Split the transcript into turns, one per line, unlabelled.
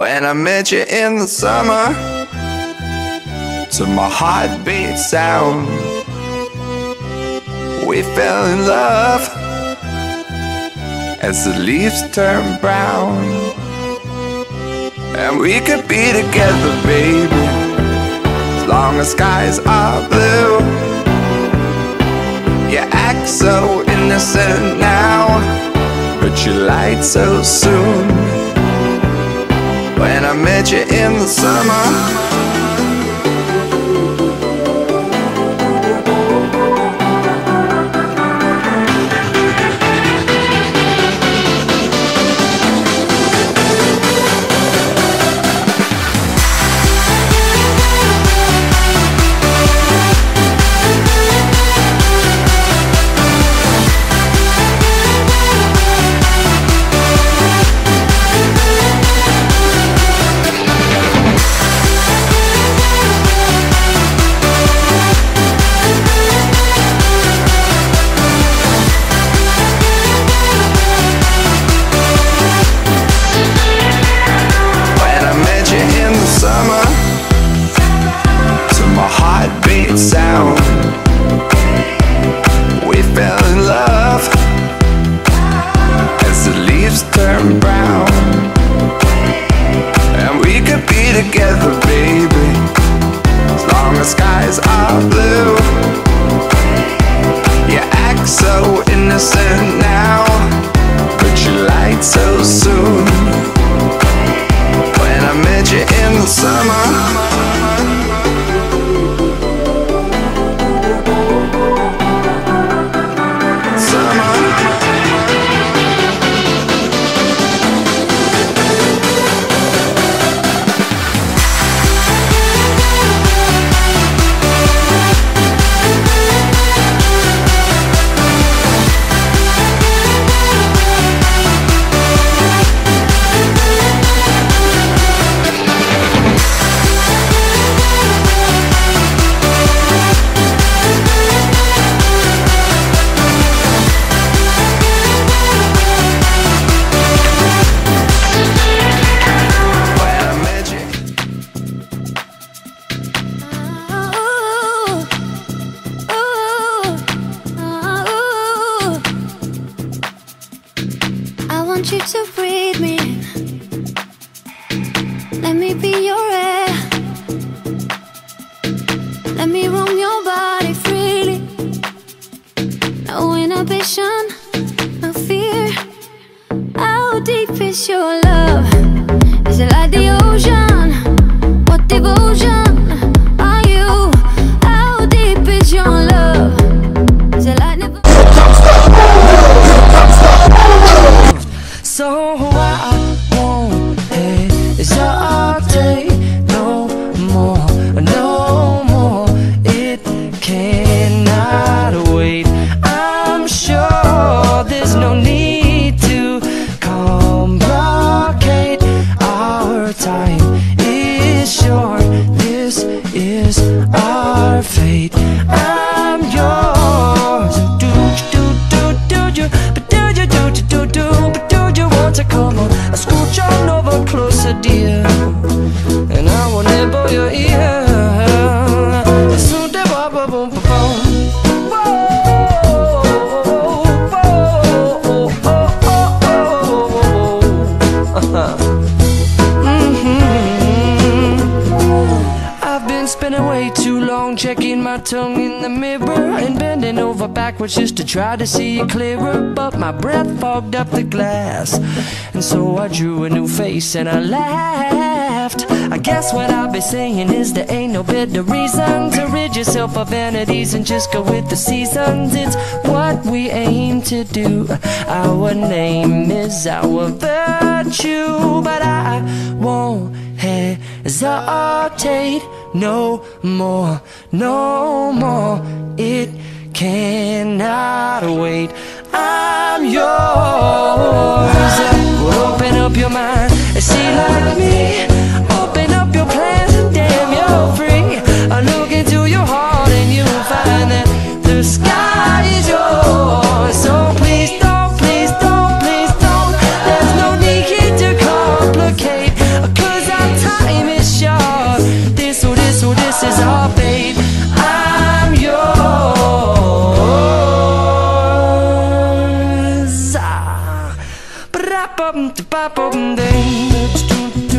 When I met you in the summer, to my heartbeat sound, we fell in love as the leaves turn brown. And we could be together, baby, as long as skies are blue. You act so innocent now, but you lied so soon. When I met you in the summer, sound, we fell in love as the leaves turn brown. And we could be together, baby, as long as skies are blue. You act so innocent now, but you lied so soon. When I met you in the summer,
I want you to breathe me in. Let me be your air. Let me roam your body freely. No inhibition, no fear. How deep is your love? Is it like the ocean? What devotion are you? How deep is your love? Is it like never?
So I won't hesitate no more, no more. It cannot wait. I'm sure there's no need to complicate. Our time is short. This is our fate. I'm yours. Do you? But do you? To come on, I scooch on over closer, dear, and I will nibble your ear. Soon de ba ba boom ba boom. I've been spending way too long checking my tongue in the mirror and bending over backwards just to try to see it clearer. But my breath fogged up the glass, and so I drew a new face and I laughed. I guess what I'll be saying is there ain't no better reason to rid yourself of vanities and just go with the seasons. It's what we aim to do. Our name is our virtue, but I won't hesitate no more, no more. It cannot wait. I'm yours. Well, open up your mind and see like me. Open up your plans and damn, you're free. I look into your heart and you'll find that the sky is yours. So please don't, please don't, please don't. There's no need to complicate, 'cause then